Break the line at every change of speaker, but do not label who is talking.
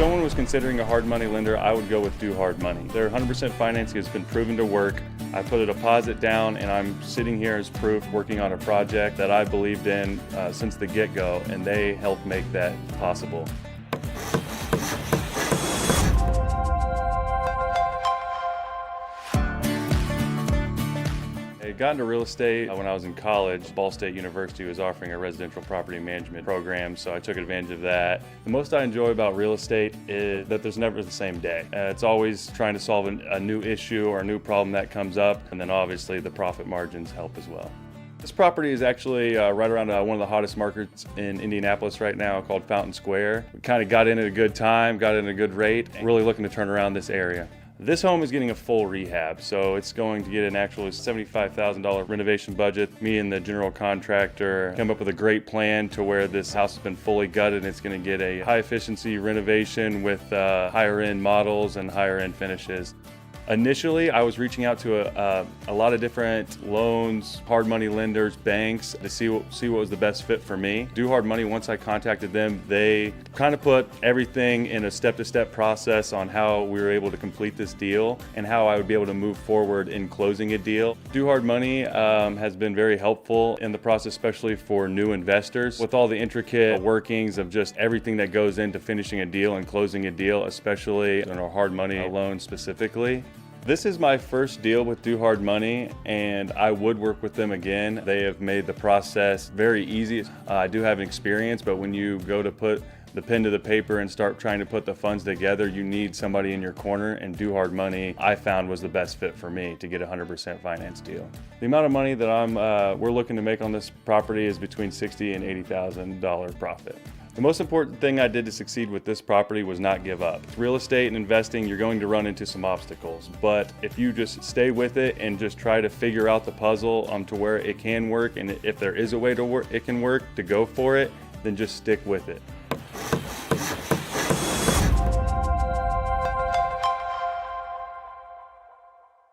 someone was considering a hard money lender, I would go with Do Hard Money. Their 100% financing has been proven to work. I put a deposit down and I'm sitting here as proof working on a project that I believed in since the get-go, and they helped make that possible. I got into real estate when I was in college. Ball State University was offering a residential property management program, so I took advantage of that. The most I enjoy about real estate is that there's never the same day. It's always trying to solve a new issue or a new problem that comes up, and then obviously the profit margins help as well. This property is actually right around one of the hottest markets in Indianapolis right now, called Fountain Square. We kind of got in at a good time, got in at a good rate, and really looking to turn around this area. This home is getting a full rehab, so it's going to get an actual $75,000 renovation budget. Me and the general contractor come up with a great plan to where this house has been fully gutted, and it's going to get a high efficiency renovation with higher end models and higher end finishes. Initially, I was reaching out to a lot of different loans, hard money lenders, banks to see what was the best fit for me. Do Hard Money, once I contacted them, they kind of put everything in a step-to-step process on how we were able to complete this deal and how I would be able to move forward in closing a deal. Do Hard Money has been very helpful in the process, especially for new investors, with all the intricate workings of just everything that goes into finishing a deal and closing a deal, especially in a hard money loan specifically. This is my first deal with Do Hard Money, and I would work with them again. They have made the process very easy. I do have an experience, but when you go to put the pen to the paper and start trying to put the funds together, you need somebody in your corner, and Do Hard Money I found was the best fit for me to get a 100% finance deal. The amount of money that we're looking to make on this property is between $60,000 and $80,000 profit. The most important thing I did to succeed with this property was not give up. With real estate and investing, you're going to run into some obstacles, but if you just stay with it and just try to figure out the puzzle to where it can work, and if there is a way to work, it can work, to go for it, then just stick with it.